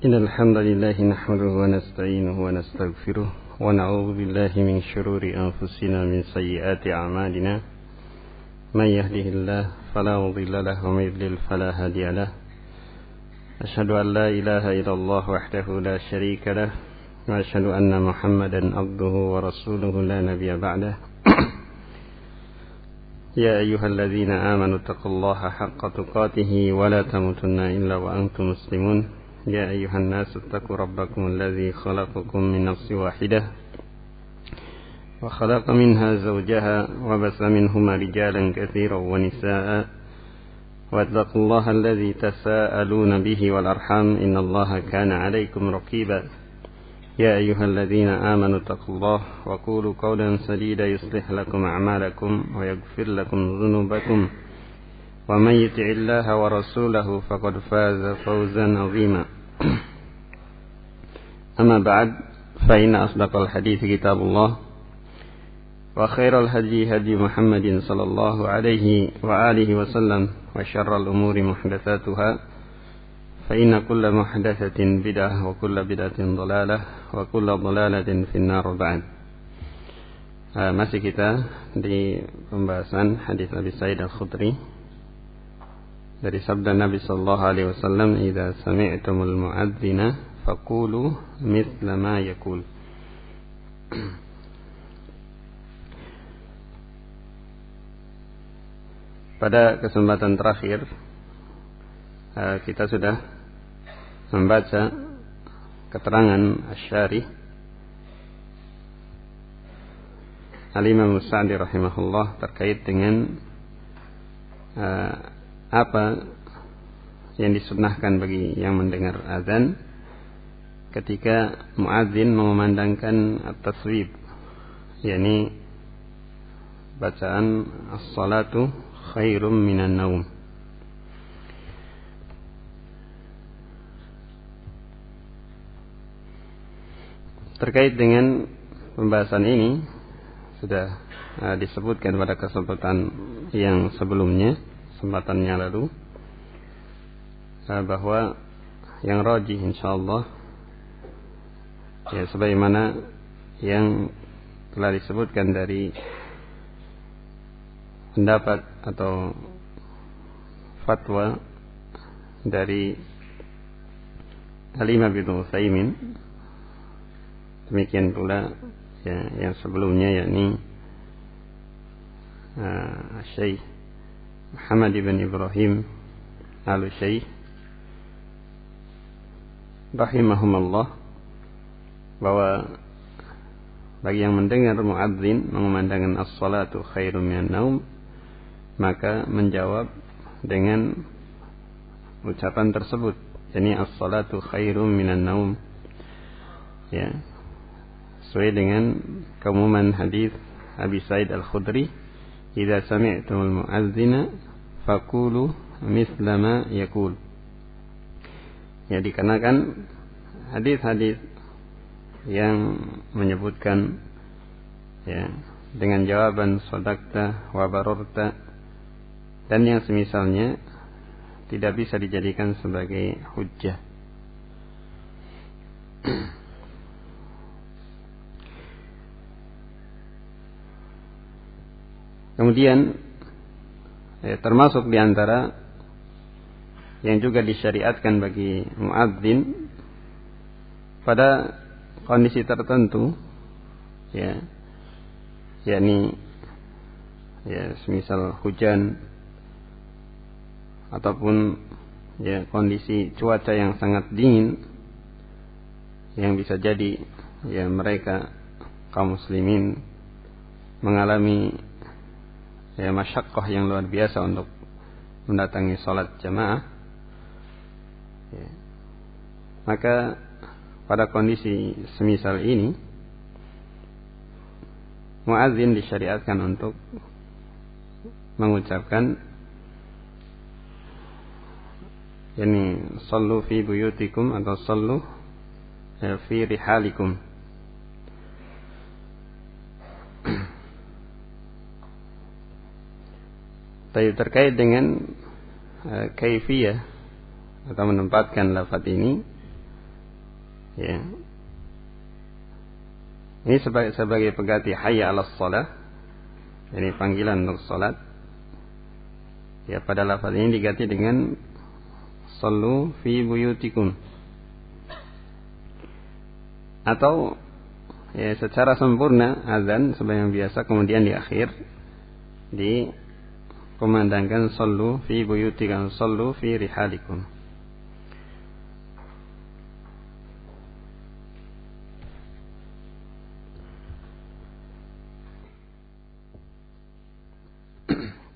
إن الحمد لله نحمده ونستعينه ونستغفره ونعوذ بالله من شرور أنفسنا من سيئات أعمالنا من يهده الله فلا مضل له ومن يضلل فلا هادي له أشهد أن لا إله إلا الله وحده لا شريك له وأشهد أن محمدا عبده ورسوله لا نبي بعده يا أيها الذين آمنوا اتقوا الله حق تقاته ولا تموتن إلا وأنتم مسلمون يا أيها الناس اتقوا ربكم الذي خلقكم من نفس واحدة وخلق منها زوجها وبث منهما رجالا كثيرا ونساء واتقوا الله الذي تساءلون به والأرحام إن الله كان عليكم رقيبا يا أيها الذين آمنوا اتقوا الله وقولوا قولا سديدا يصلح لكم أعمالكم ويغفر لكم ذنوبكم ومن يطع الله ورسوله فقد فاز فوزا عظيما أما بعد فإن أصدق الحديث كتاب الله وخير الهدي هدي محمد صلى الله عليه وآله وسلم وشر الأمور محدثاتها فإن كل محدثة بدعة وكل بدعة ضلالة وكل ضلالة في النار بعد. Masih kita di pembahasan hadis Abi Sa'id Al-Khudri dari sabda Nabi sallallahu alaihi wasallam, "Idza sami'tumul mu'adzina faqulu mithla ma yaqul." Pada kesempatan terakhir kita sudah membaca keterangan Asy-Syarih Al-Imam Sa'di rahimahullah terkait dengan apa yang disunnahkan bagi yang mendengar azan ketika muadzin mengumandangkan at-taswib, yakni bacaan as-salatu khairum minan naum. Terkait dengan pembahasan ini sudah disebutkan pada kesempatan yang sebelumnya, kesempatannya lalu, bahwa yang rajih insyaallah ya sebagaimana yang telah disebutkan dari pendapat atau fatwa dari Al-Imam Ibnu Utsaimin, demikian pula ya, yang sebelumnya yakni Syekh Muhammad ibn Ibrahim Al-Syekh rahimahumullah, bahwa bagi yang mendengar muadzin mengumandangkan as-salatu khairum minan naum, maka menjawab dengan ucapan tersebut, yakni as-salatu khairum minan naum, ya, sesuai dengan keumuman hadis Abi Sa'id Al-Khudri, "Idza sami'tumul mu'adzina faqulu mithla ma yaqul." Ya, dikarenakan hadis-hadis yang menyebutkan ya dengan jawaban shadaqta wa bararta dan yang semisalnya tidak bisa dijadikan sebagai hujjah. Kemudian termasuk di antara yang juga disyariatkan bagi muadzin pada kondisi tertentu, ya, yakni ya semisal hujan ataupun ya kondisi cuaca yang sangat dingin, yang bisa jadi ya mereka kaum muslimin mengalami ya masyaqqah yang luar biasa untuk mendatangi salat jamaah, ya, maka pada kondisi semisal ini muadzin disyariatkan untuk mengucapkan yakni sallu fi buyutikum atau sallu fi rihalikum. Tapi terkait dengan kaifiyah atau menempatkan lafaz ini, ya, ini sebagai pengganti hayya 'alas shalah, ini panggilan untuk salat. Ya, pada lafaz ini diganti dengan sallu fi buyutikum, atau ya secara sempurna azan sebagaimana biasa, kemudian di akhir dikumandangkan sallu fi buyutikum, sallu fi rihalikum.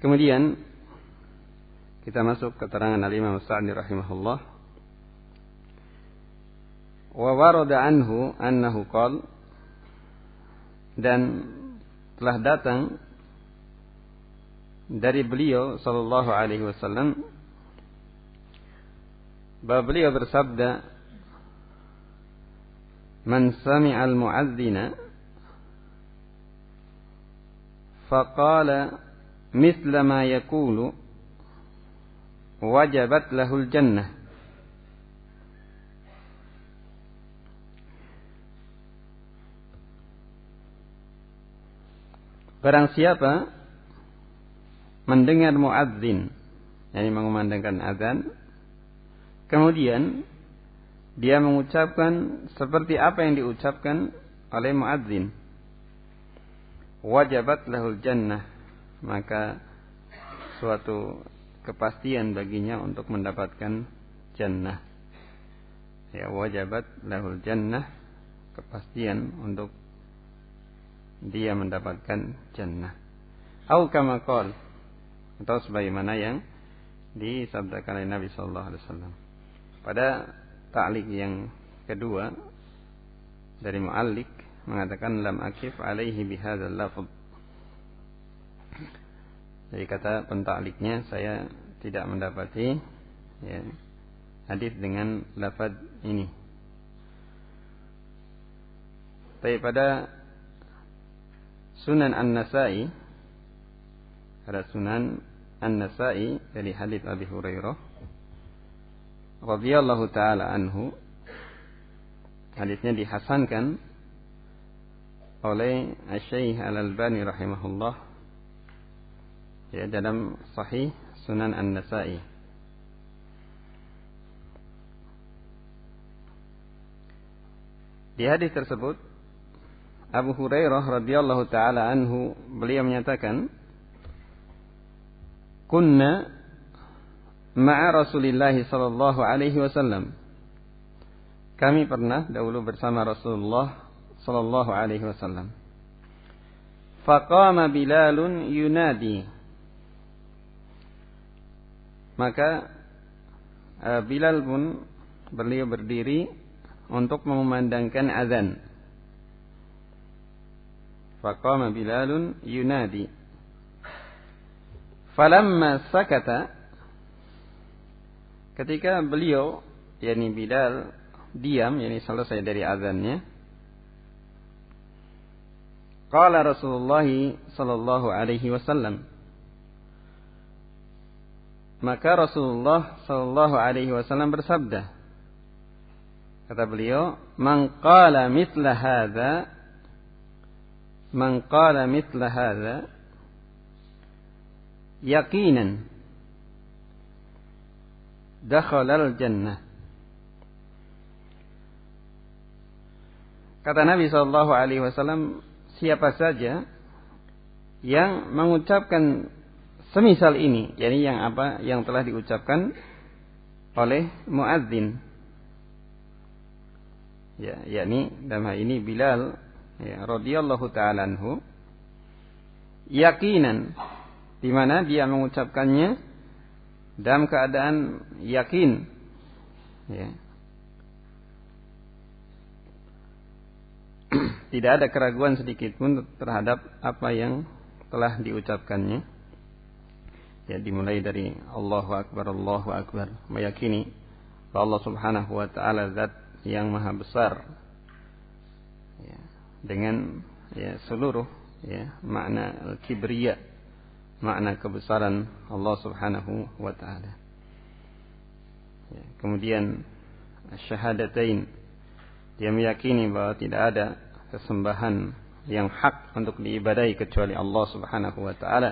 Kemudian kita masuk keterangan Al-Imam Sa'di rahimahullah. Wa warada anhu annahu qala, dan telah datang dari beliau sallallahu alaihi wasallam bahwa beliau bersabda, man sami'al mu'adzina faqala mithla ma yaqulu wajabat lahul jannah. Barang siapa mendengar muadzin, yakni mengumandangkan azan, kemudian dia mengucapkan seperti apa yang diucapkan oleh muadzin, wajabat lahul jannah, maka suatu kepastian baginya untuk mendapatkan jannah. Ya, wajabat lahul jannah, kepastian untuk dia mendapatkan jannah. Au kama qala, atau sebagaimana yang disabdakan oleh Nabi sallallahu alaihi wasallam. Pada ta'liq yang kedua dari mu'alliq mengatakan lam akif alaihi bihadzal lafz. Jadi kata pentakliknya, saya tidak mendapati ya, hadis dengan lafaz ini. Tapi pada Sunan An-Nasa'i, ada Sunan An-Nasa'i dari hadis Abi Hurairah radhiyallahu taala anhu, hadisnya dihasankan oleh Asy-Syaikh Al-Albani rahimahullah, ya, dalam Sahih Sunan An-Nasa'i. Di hadis tersebut Abu Hurairah radhiyallahu taala anhu, beliau menyatakan, kunna ma'a Rasulillah sallallahu alaihi wasallam, kami pernah dahulu bersama Rasulullah sallallahu alaihi wasallam. Faqama Bilalun yunadi, maka Bilal pun beliau berdiri untuk mengumandangkan azan. Faqama Bilalun yunadi. Falamma sakata, ketika beliau, yakni Bilal, diam, yakni selesai dari azannya, qala Rasulullah sallallahu alaihi wasallam, maka Rasulullah sallallahu alaihi wasallam bersabda, kata beliau, man qala mithla hadza yaqinan dakhalal jannah. Kata Nabi sallallahu alaihi wasallam, siapa saja yang mengucapkan semisal ini, yakni yang telah diucapkan oleh muadzin, ya, yakni dalam hal ini Bilal, ya, radhiyallahu ta'ala anhu, yakinan, di mana dia mengucapkannya dalam keadaan yakin, ya, tidak ada keraguan sedikit pun terhadap apa yang telah diucapkannya. Ya, dimulai dari Allahu Akbar, Allahu Akbar, meyakini bahwa Allah Subhanahu wa taala zat yang maha besar, ya, dengan, ya, seluruh, ya, makna al-kibriya, makna kebesaran Allah Subhanahu wa taala. Kemudian syahadatain, dia meyakini bahwa tidak ada kesembahan yang hak untuk diibadahi kecuali Allah Subhanahu wa taala.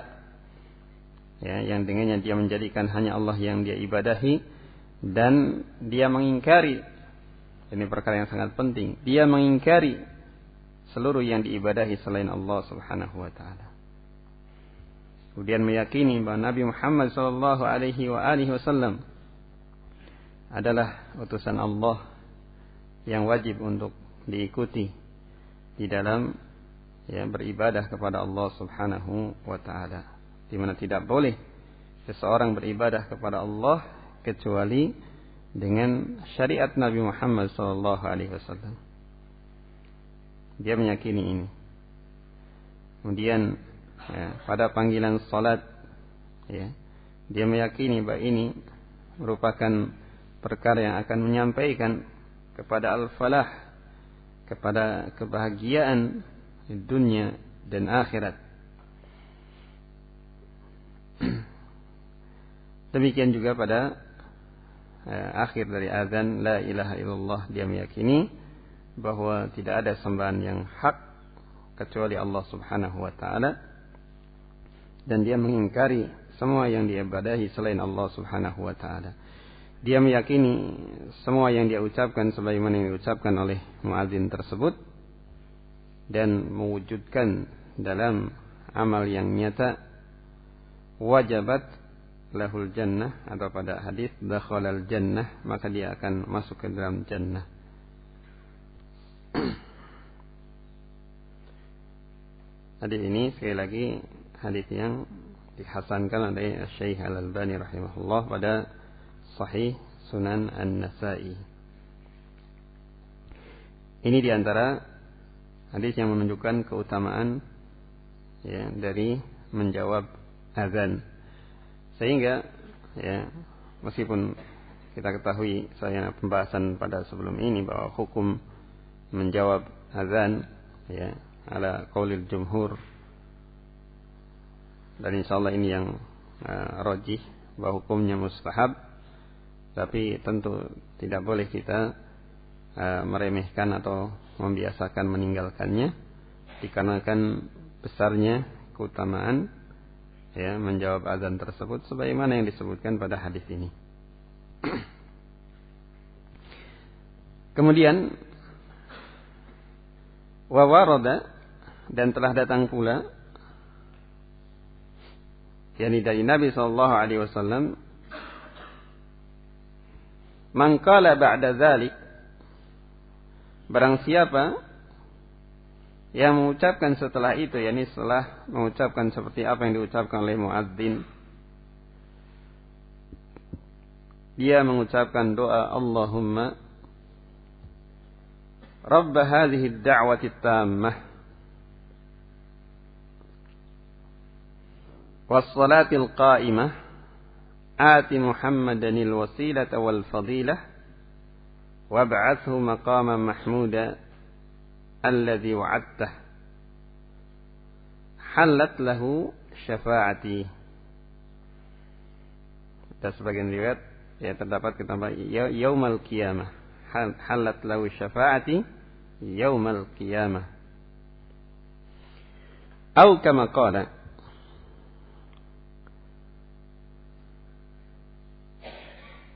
Yang dengannya dia menjadikan hanya Allah yang dia ibadahi, dan dia mengingkari, ini perkara yang sangat penting, dia mengingkari seluruh yang diibadahi selain Allah Subhanahu wa taala. Kemudian meyakini bahwa Nabi Muhammad sallallahu alaihi wasallam adalah utusan Allah yang wajib untuk diikuti di dalam beribadah kepada Allah Subhanahu wa taala, di mana tidak boleh seseorang beribadah kepada Allah kecuali dengan syariat Nabi Muhammad sallallahu alaihi wasallam. Dia meyakini ini. Kemudian pada panggilan salat, dia meyakini bahwa ini merupakan perkara yang akan menyampaikan kepada al-falah, kepada kebahagiaan di dunia dan akhirat. Demikian juga pada akhir dari azan la ilaha illallah, dia meyakini bahwa tidak ada sembahan yang hak kecuali Allah Subhanahu wa taala, dan dia mengingkari semua yang diibadahi selain Allah Subhanahu wa taala. Dia meyakini semua yang dia ucapkan sebagaimana yang diucapkan oleh muadzin tersebut, dan mewujudkan dalam amal yang nyata, wajabat lahul jannah, atau pada hadis dakhalal jannah, maka dia akan masuk ke dalam jannah. Hadis ini sekali lagi hadis yang dihasankan oleh Syekh Al-Albani rahimahullah pada Sahih Sunan An-Nasa'i. Ini diantara hadis yang menunjukkan keutamaan dari menjawab azan. Sehingga meskipun kita ketahui saya pembahasan pada sebelum ini bahwa hukum menjawab azan ala qaulil jumhur, dan insyaallah ini yang rajih bahwa hukumnya mustahab, tapi tentu tidak boleh kita meremehkan atau membiasakan meninggalkannya, dikarenakan besarnya keutamaan menjawab azan tersebut sebagaimana yang disebutkan pada hadis ini. Kemudian wa warada, dan telah datang pula dari Nabi sallallahu alaihi wasallam, man qala ba'da dzalik, barang siapa yang mengucapkan setelah itu, yakni setelah mengucapkan seperti apa yang diucapkan oleh muadzin, dia mengucapkan doa Allahumma rabb hadhihi ad-da'wati at-tammah was-salati al-qa'imah ati Muhammadan al-wasilata wal-fadilah wab'athhu maqaman mahmuda alladhi wa'adtah halat lahu syafa'ati. Dan sebagian riwayat terdapat kata yaumal qiyamah, halat lahu syafa'ati yaumal qiyamah, atau kama qala.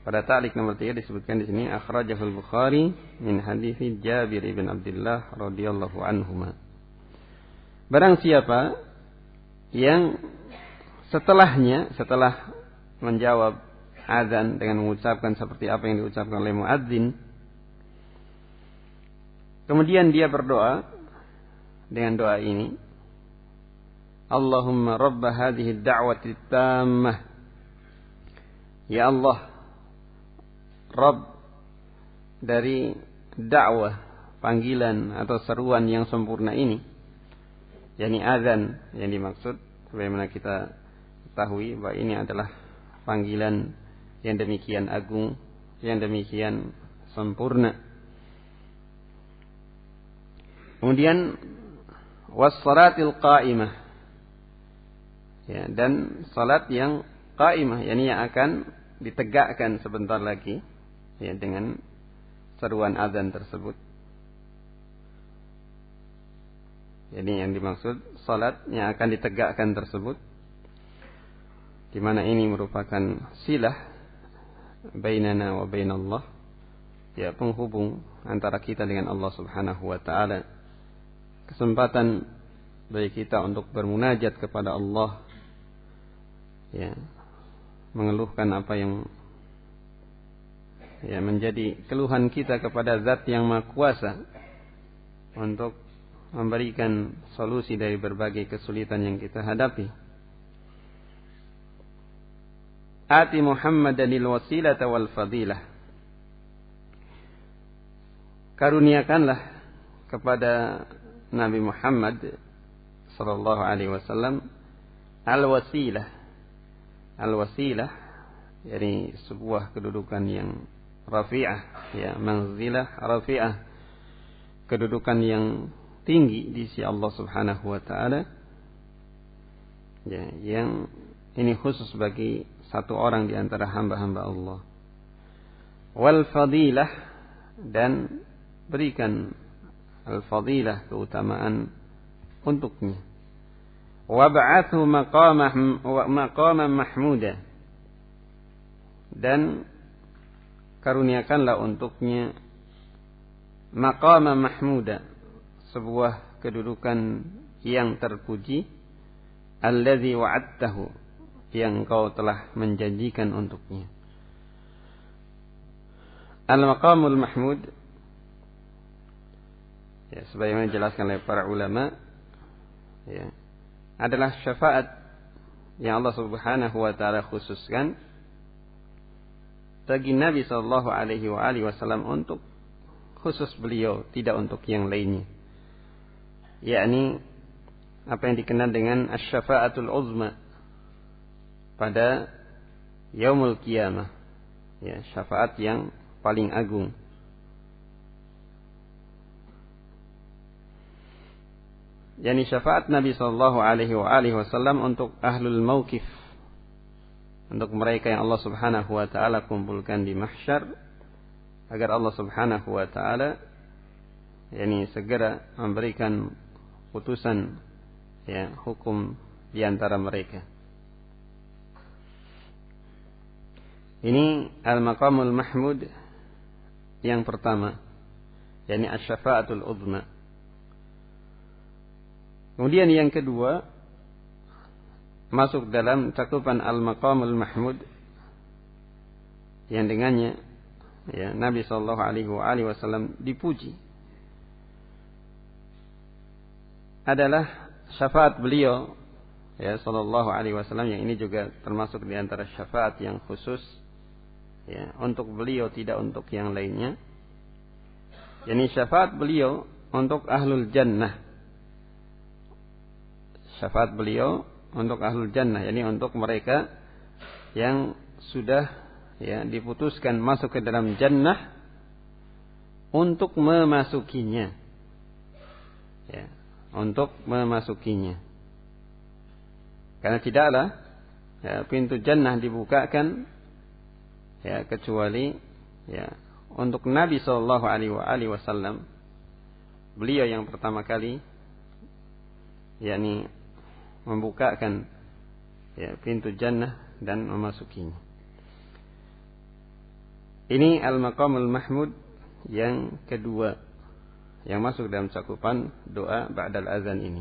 Pada ta'liq nomor 3 disebutkan di sini akhrajahul Bukhari min hadits Jabir bin Abdullah radhiyallahu anhuma. Barang siapa yang setelah menjawab azan dengan mengucapkan seperti apa yang diucapkan oleh muadzin, kemudian dia berdoa dengan doa ini, Allahumma rabb hadhihi ad-da'wati tammah, ya Allah, Rabb dari dakwah, panggilan atau seruan yang sempurna ini, yakni azan yang dimaksud, sebagaimana kita ketahui bahwa ini adalah panggilan yang demikian agung, yang demikian sempurna. Kemudian was-salatil qa'imah, dan salat yang qa'imah, yakni yang akan ditegakkan sebentar lagi, ya dengan seruan azan tersebut. Jadi yang dimaksud salat yang akan ditegakkan tersebut, di mana ini merupakan silah bainana wa bainallah, ya penghubung antara kita dengan Allah Subhanahu wa taala. Kesempatan bagi kita untuk bermunajat kepada Allah, ya, mengeluhkan apa yang ya menjadi keluhan kita kepada Zat yang Maha Kuasa untuk memberikan solusi dari berbagai kesulitan yang kita hadapi. Ati Muhammadanil wasilata wal fadilah. Karuniakanlah kepada Nabi Muhammad sallallahu alaihi wasallam al-wasilah. Al-wasilah yakni sebuah kedudukan yang rafi'ah, ya, manzilah rafi'ah, kedudukan yang tinggi di sisi Allah Subhanahu wa taala, ya, yang ini khusus bagi satu orang di antara hamba-hamba Allah. Wal fadilah, dan berikan al-fadilah, keutamaan untuknya. Wab'athu maqaman mahmuda, dan karuniakanlah untuknya maqaman mahmuda, sebuah kedudukan yang terpuji, alladzi wa'adtahu, yang kau telah menjanjikan untuknya. Al-maqamul mahmud, ya, sebagaimana dijelaskan oleh para ulama, ya, adalah syafaat yang Allah Subhanahu wa taala khususkan bagi Nabi sallallahu alaihi wasallam, untuk khusus beliau, tidak untuk yang lainnya. Yakni apa yang dikenal dengan asy-syafa'atul uzma pada yaumul qiyamah, ya, syafaat yang paling agung. Yani syafaat Nabi sallallahu alaihi wasallam untuk ahlul mauqif, untuk mereka yang Allah Subhanahu wa taala kumpulkan di mahsyar, agar Allah Subhanahu wa taala yani segera memberikan putusan, ya, hukum di antara mereka. Ini al-maqamul mahmud yang pertama, yakni asy-syafa'atul uzma. Kemudian yang kedua masuk dalam cakupan al-maqamul mahmud yang dengannya, ya, Nabi sallallahu alaihi wasallam dipuji, adalah syafaat beliau, ya, sallallahu alaihi wasallam, yang ini juga termasuk di antara syafaat yang khusus, ya, untuk beliau, tidak untuk yang lainnya. Yani syafaat beliau untuk ahlul jannah. Syafaat beliau untuk ahlul jannah, yakni untuk mereka yang sudah, ya, diputuskan masuk ke dalam jannah, untuk memasukinya, ya, untuk memasukinya. Karena tidaklah, ya, pintu jannah dibukakan, ya, kecuali, ya, untuk Nabi sallallahu alaihi wasallam, beliau yang pertama kali, yakni membukakan, ya, pintu jannah dan memasukinya. Ini al-maqamul mahmud yang kedua yang masuk dalam cakupan doa ba'dal azan ini.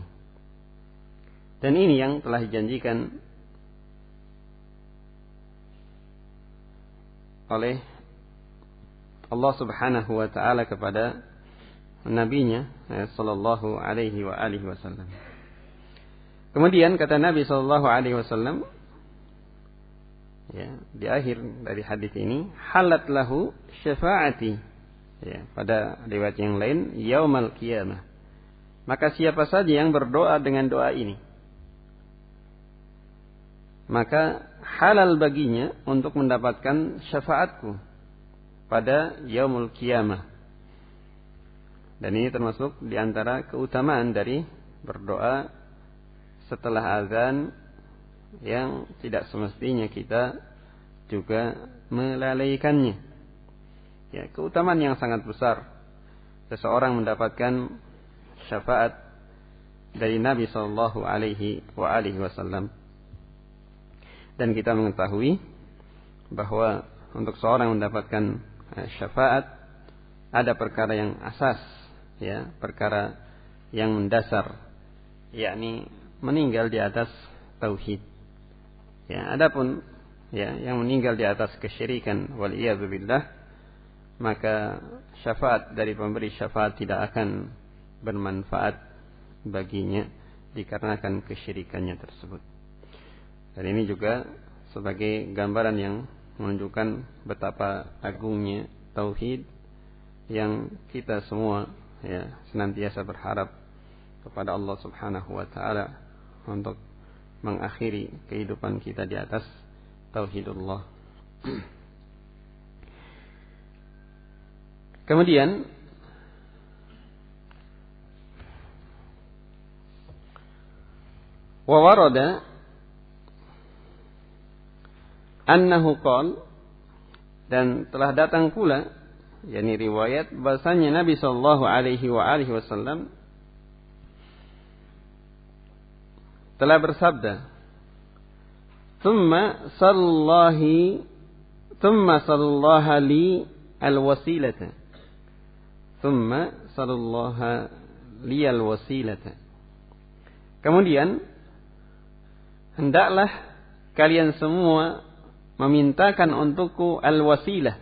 Dan ini yang telah dijanjikan oleh Allah Subhanahu wa taala kepada nabinya sallallahu alaihi wasallam. Kemudian kata Nabi sallallahu alaihi wasallam, ya, di akhir dari hadis ini, halat lahu syafaati, ya, pada riwayat yang lain, yaumal qiyamah. Maka siapa saja yang berdoa dengan doa ini, maka halal baginya untuk mendapatkan syafaatku pada yaumul qiyamah. Dan ini termasuk di antara keutamaan dari berdoa setelah azan, yang tidak semestinya kita juga melalaikannya. Ya, keutamaan yang sangat besar seseorang mendapatkan syafaat dari Nabi sallallahu alaihi wasallam. Dan kita mengetahui bahwa untuk seorang mendapatkan syafaat ada perkara yang asas, ya, perkara yang mendasar, yakni meninggal di atas tauhid. Ya, adapun ya yang meninggal di atas kesyirikan wal iyadzu billah, maka syafaat dari pemberi syafaat tidak akan bermanfaat baginya dikarenakan kesyirikannya tersebut. Dan ini juga sebagai gambaran yang menunjukkan betapa agungnya tauhid yang kita semua ya senantiasa berharap kepada Allah Subhanahu wa taala untuk mengakhiri kehidupan kita di atas tauhidullah. Kemudian wa warada annahu qala, dan telah datang pula yakni riwayat bahasanya Nabi sallallahu alaihi wasallam telah bersabda, "Tsumma sallallaha li al-wasilata." Tsumma sallallaha li al-wasilata. Kemudian hendaklah kalian semua memintakan untukku al-wasilah.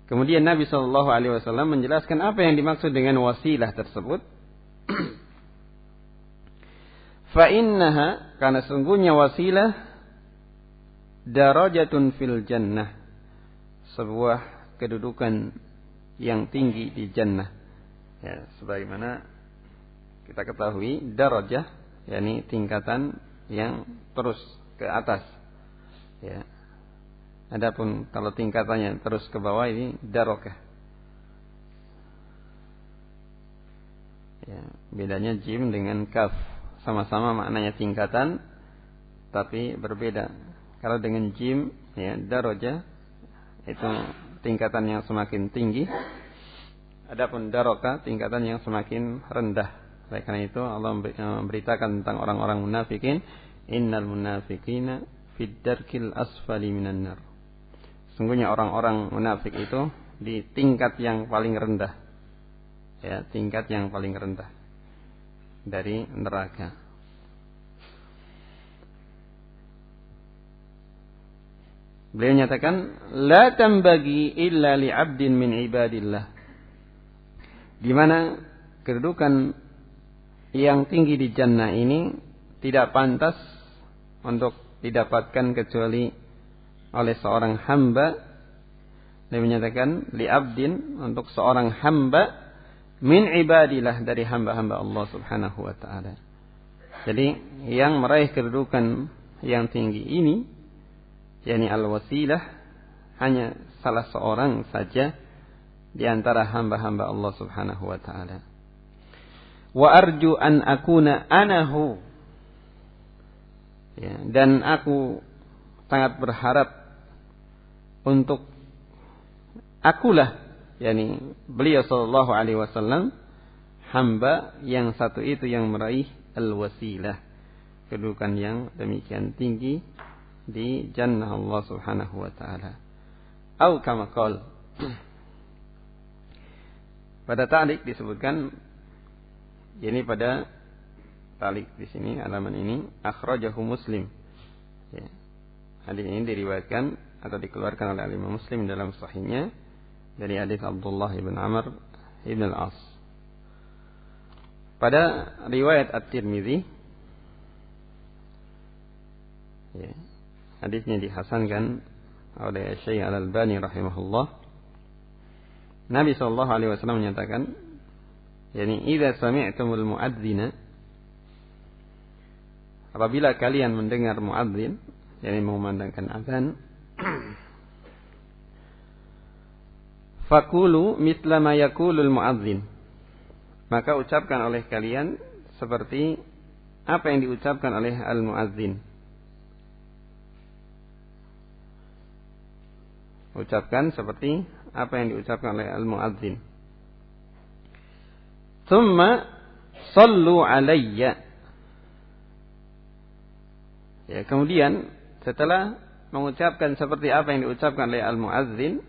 Kemudian Nabi sallallahu alaihi wasallam menjelaskan apa yang dimaksud dengan wasilah tersebut. Fa innaha, karena sungguhnya wasilah darajatun fil jannah, sebuah kedudukan yang tinggi di jannah. Ya, sebagaimana kita ketahui darajah yakni tingkatan yang terus ke atas. Ya. Adapun kalau tingkatannya terus ke bawah ini darokah. Ya, bedanya jim dengan kaf, sama-sama maknanya tingkatan tapi berbeda. Kalau dengan jim ya darajah itu tingkatan yang semakin tinggi. Adapun darokah tingkatan yang semakin rendah. Oleh karena itu Allah memberitakan tentang orang-orang munafikin, innal munafiqina fid darkil asfali minan nar. Sungguhnya orang-orang munafik itu di tingkat yang paling rendah. Ya, tingkat yang paling rendah dari neraka. Beliau nyatakan, la tambagi illa li 'abdin min ibadillah. Di mana kedudukan yang tinggi di jannah ini tidak pantas untuk didapatkan kecuali oleh seorang hamba. Dia menyatakan li 'abdin, untuk seorang hamba min ibadillah, dari hamba-hamba Allah Subhanahu wa taala. Jadi yang meraih kedudukan yang tinggi ini yakni al-wasilah hanya salah seorang saja di antara hamba-hamba Allah Subhanahu wa taala. Wa arju an akuna anahu. Ya, dan aku sangat berharap untuk akulah yakni beliau sallallahu alaihi wasallam hamba yang satu itu yang meraih al-wasilah, kedudukan yang demikian tinggi di jannah Allah Subhanahu wa taala. Atau kama qala, pada ta'liq disebutkan, ini pada ta'liq di sini halaman ini, akhrajahu Muslim. Ya. Hadis ini diriwayatkan atau dikeluarkan oleh Imam Muslim dalam sahihnya dari hadis Abdullah bin Amr bin al-As. Pada riwayat At-Tirmidzi, ya, hadisnya dihasankan oleh Syekh Al-Albani rahimahullah. Nabi sallallahu alaihi wasallam menyatakan, yakni idza sami'tumul muadzina, apabila kalian mendengar muadzin, yakni mengumandangkan azan, faqulu mithla ma yaqulul muadzin, maka ucapkan oleh kalian seperti apa yang diucapkan oleh al-muadzin. ucapkan seperti apa yang diucapkan oleh al-muadzin. Tsumma sallu alayya. Ya, kemudian setelah mengucapkan seperti apa yang diucapkan oleh al-muadzin,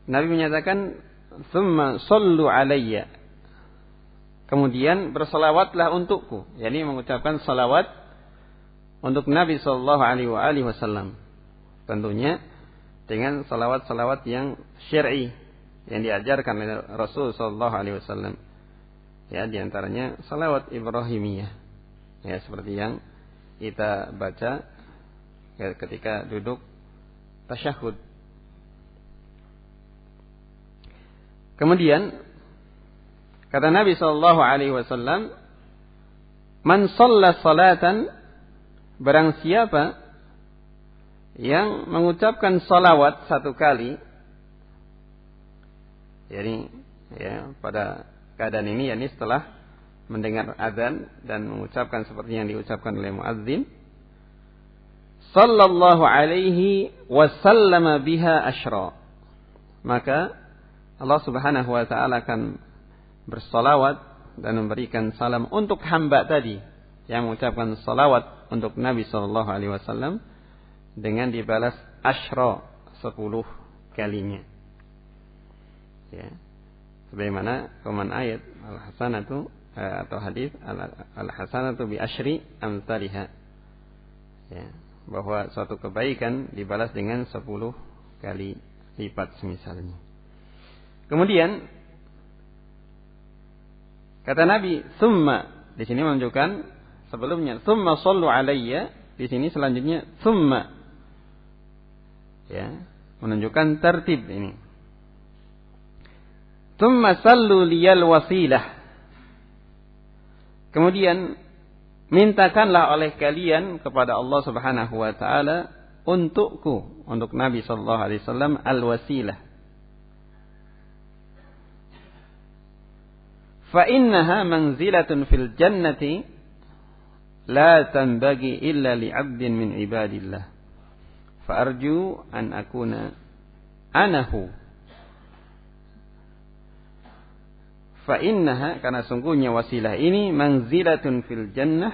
Nabi menyatakan tsumma sallu alayya. Kemudian bersalawatlah untukku, yakni mengucapkan salawat untuk Nabi sallallahu alaihi wasallam. Tentunya dengan salawat-salawat yang syar'i yang diajarkan oleh Rasul sallallahu alaihi wasallam. Ya, di antaranya salawat Ibrahimiyah. Ya, seperti yang kita baca ya, ketika duduk tasyahud. Kemudian kata Nabi sallallahu alaihi wasallam, "Man shalla salatan," barang siapa yang mengucapkan salawat satu kali, yakni ya pada keadaan ini yakni setelah mendengar azan dan mengucapkan seperti yang diucapkan oleh muadzin, sallallahu alaihi wasallama biha asyra, maka Allah Subhanahu wa taala akan bersalawat dan memberikan salam untuk hamba tadi yang mengucapkan salawat untuk Nabi sallallahu alaihi wasallam dengan dibalas asyra 10 kalinya. Ya. Sebagaimana firman ayat al-hasanatu atau hadis al-hasanatu bi asyri amsalha. Ya, bahwa suatu kebaikan dibalas dengan 10 kali lipat semisalnya. Kemudian kata Nabi, "Tsumma," di sini menunjukkan sebelumnya, "Tsumma shallu alayya," di sini selanjutnya "Tsumma." Ya, menunjukkan tertib ini. "Tsumma sallu liyal wasilah." Kemudian mintakanlah oleh kalian kepada Allah Subhanahu wa taala untukku, untuk Nabi sallallahu alaihi wasallam al-wasilah. Fa innaha manzilatun fil jannati la tanbaghi illa li'abdin min ibadillah. Fa arju an akuna anahu. Fa innaha, karena sungguhnya wasilah ini, manzilatun fil jannah,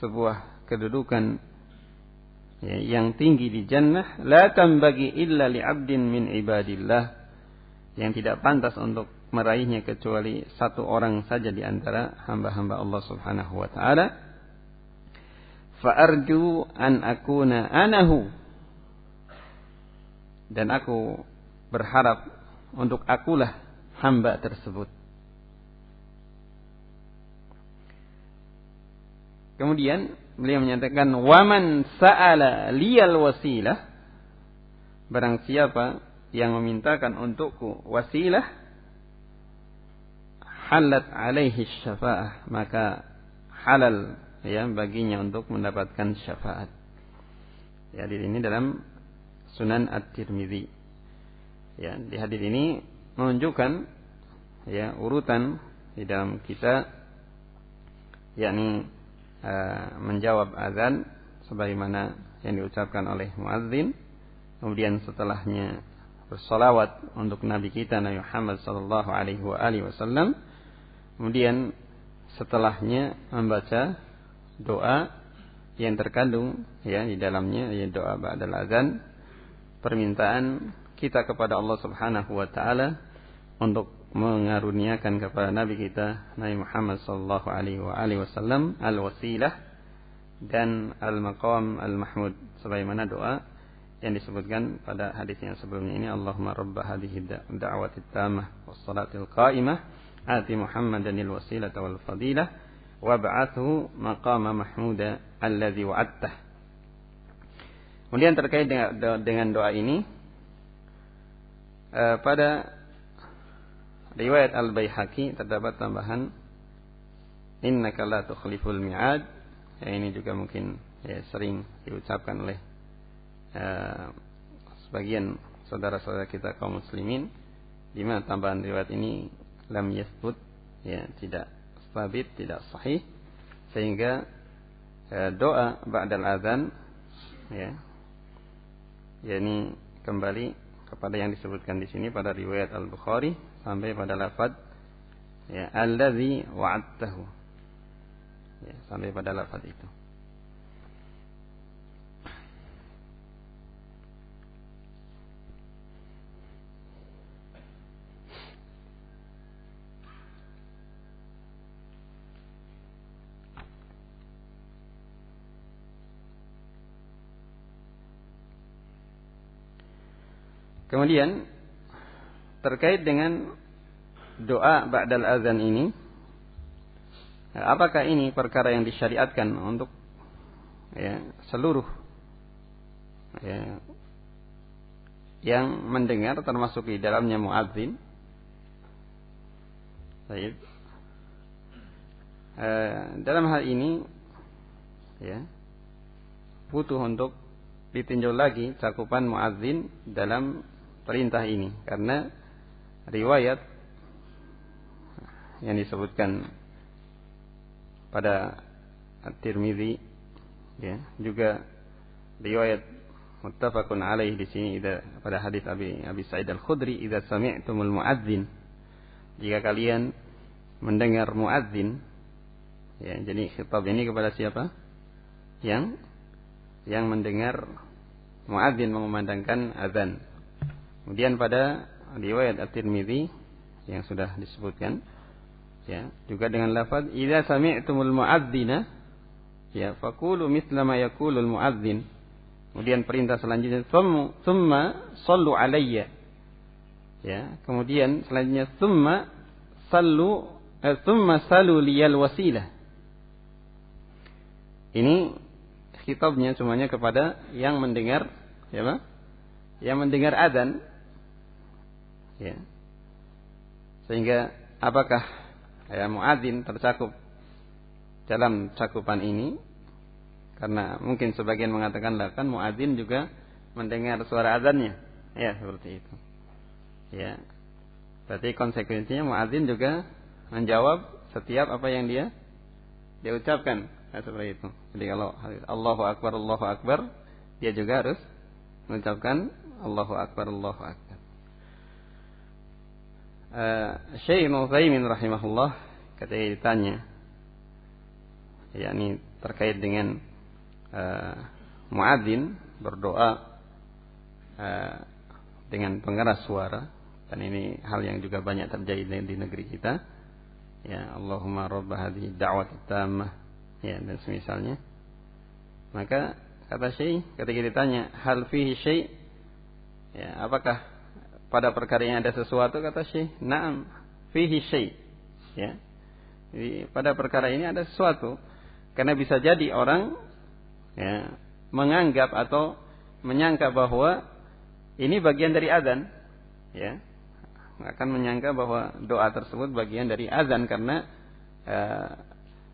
sebuah kedudukan ya, yang tinggi di jannah, la tanbaghi illa li'abdin min ibadillah, yang tidak pantas untuk meraihnya kecuali satu orang saja di antara hamba-hamba Allah Subhanahu wa taala. Fa arju an akuna anahu, dan aku berharap untuk akulah hamba tersebut. Kemudian beliau menyatakan, "Waman sa'ala liyal wasilah," barang siapa yang memintakan untukku wasilah, halat alaihi syafa'ah, maka halal ya baginya untuk mendapatkan syafaat. Ya, ini dalam Sunan At-Tirmidzi. Ya, di hadis ini menunjukkan ya urutan di dalam kita, yakni menjawab azan sebagaimana yang diucapkan oleh muadzin, kemudian setelahnya bersalawat untuk Nabi kita Nabi Muhammad sallallahu alaihi wasallam, kemudian setelahnya membaca doa yang terkandung ya di dalamnya, ya doa ba'dal azan, permintaan kita kepada Allah Subhanahu wa taala untuk mengaruniakan kepada Nabi kita Nabi Muhammad sallallahu alaihi wasallam al-wasilah dan al-maqam al-mahmud, sebagaimana doa yang disebutkan pada hadis yang sebelumnya ini, Allahumma rabb hadhihi da'wati tammah was salatil qa'imah ati Muhammadanil wasilata wal fadilah wab'athu maqama mahmuda alladzi wa'adtah. Kemudian terkait dengan doa ini, pada riwayat Al-Baihaqi terdapat tambahan innaka la tukhliful mi'ad, yang ini juga mungkin ya, sering diucapkan oleh sebagian saudara-saudara kita kaum muslimin, di mana tambahan riwayat ini lam yasbut, ya tidak sabit, tidak sahih, sehingga doa ba'dal azan ya, yakni kembali kepada yang disebutkan di sini pada riwayat Al-Bukhari sampai pada lafaz ya allazi wa'adtahu. Ya, sampai pada lafaz itu. Kemudian terkait dengan doa ba'dal azan ini, apakah ini perkara yang disyariatkan untuk ya, seluruh ya, yang mendengar termasuk di dalamnya muadzin? Baik. Dalam hal ini ya, butuh untuk ditinjau lagi cakupan muadzin dalam perintah ini, karena riwayat yang disebutkan pada At-Tirmidzi ya, juga riwayat muttafaqun alaih di sini pada hadis Abi Sa'id Al-Khudri, "Idza sami'tumul muadzin," jika kalian mendengar muadzin ya, jadi khitab ini kepada siapa? Yang mendengar muadzin mengumandangkan azan. Kemudian pada riwayat At-Tirmidzi yang sudah disebutkan ya, juga dengan lafaz idza sami'tumul mu'adzina ya faqulu mithla ma yaqulul mu'adzin. Kemudian perintah selanjutnya tsumma shallu alayya. Ya, kemudian selanjutnya tsumma salu liyal wasilah. Ini khitabnya semuanya kepada yang mendengar ya, Pak? Yang mendengar azan. Ya. Sehingga apakah ya, muadzin tercakup dalam cakupan ini? Karena mungkin sebagian mengatakan lah kan muadzin juga mendengar suara azannya. Ya, seperti itu. Ya. Berarti konsekuensinya muadzin juga menjawab setiap apa yang dia ucapkan. Ya, seperti itu. Jadi kalau Allahu Akbar, dia juga harus mengucapkan Allahu Akbar, Allahu Akbar. Syekh Ibnu Utsaimin rahimahullah ketika ditanya yakni terkait dengan muadzin berdoa dengan pengeras suara, dan ini hal yang juga banyak terjadi di negeri kita ya, Allahumma rabb hadhihi da'wati tammah ya, dan semisalnya. Maka kata Syekh ketika ditanya hal fihi syai' ya, apakah pada perkara ini ada sesuatu, kata Syekh na'am fihi syai' ya. Jadi pada perkara ini ada sesuatu, karena bisa jadi orang ya, menganggap atau menyangka bahwa ini bagian dari azan ya, akan menyangka bahwa doa tersebut bagian dari azan karena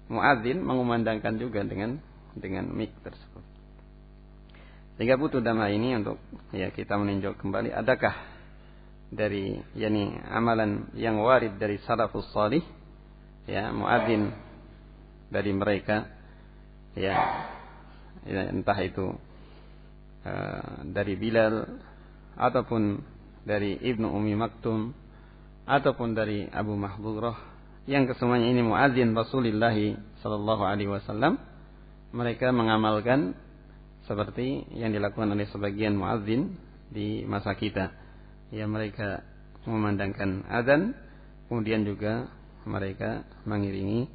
muadzin mengumandangkan juga dengan mic tersebut. Sehingga butuh dalam hal ini untuk ya kita meninjau kembali adakah dari yakni amalan yang warid dari salafus salih ya, muadzin dari mereka ya, entah itu dari Bilal ataupun dari Ibnu Ummi Maktum ataupun dari Abu Mahdzurah, yang kesemuanya ini muadzin Rasulullah sallallahu alaihi wasallam, mereka mengamalkan seperti yang dilakukan oleh sebagian muadzin di masa kita. Ya, mereka memandangkan azan, kemudian juga mereka mengiringi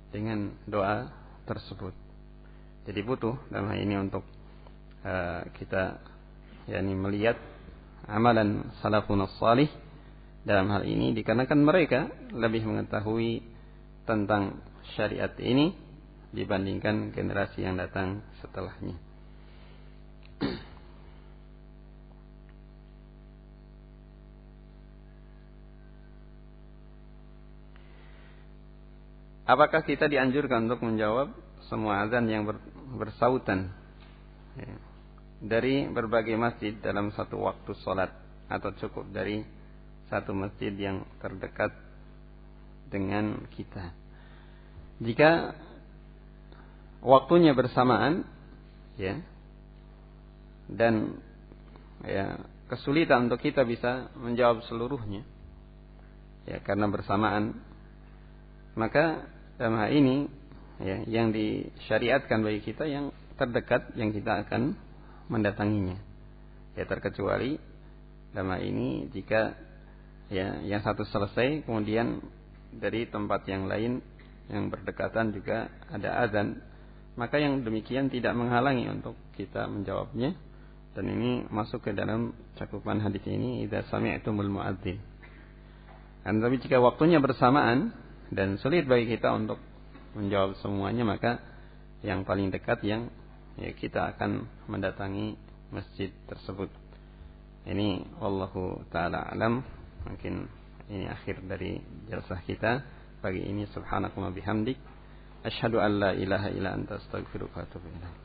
dengan doa tersebut. Jadi butuh dalam hal ini untuk kita yakni melihat amalan salafun salih dalam hal ini, dikarenakan mereka lebih mengetahui tentang syariat ini dibandingkan generasi yang datang setelahnya. Apakah kita dianjurkan untuk menjawab semua azan yang bersautan ya, dari berbagai masjid dalam satu waktu sholat, atau cukup dari satu masjid yang terdekat dengan kita? Jika waktunya bersamaan ya, dan ya, kesulitan untuk kita bisa menjawab seluruhnya, ya, karena bersamaan, maka dalam hal ini, ya, yang disyariatkan bagi kita yang terdekat yang kita akan mendatanginya, ya, terkecuali dalam hal ini jika, ya, yang satu selesai kemudian dari tempat yang lain yang berdekatan juga ada azan, maka yang demikian tidak menghalangi untuk kita menjawabnya. Dan ini masuk ke dalam cakupan hadis ini, idza sami'tumul muadzin. Tapi jika waktunya bersamaan dan sulit bagi kita untuk menjawab semuanya, maka yang paling dekat yang, ya, kita akan mendatangi masjid tersebut. Ini wallahu taala alam. Mungkin ini akhir dari jalsah kita pagi ini. Subhanakallahumma bihamdik, asyhadu an la ilaha illa anta, astaghfiruka wa atubu ilaik.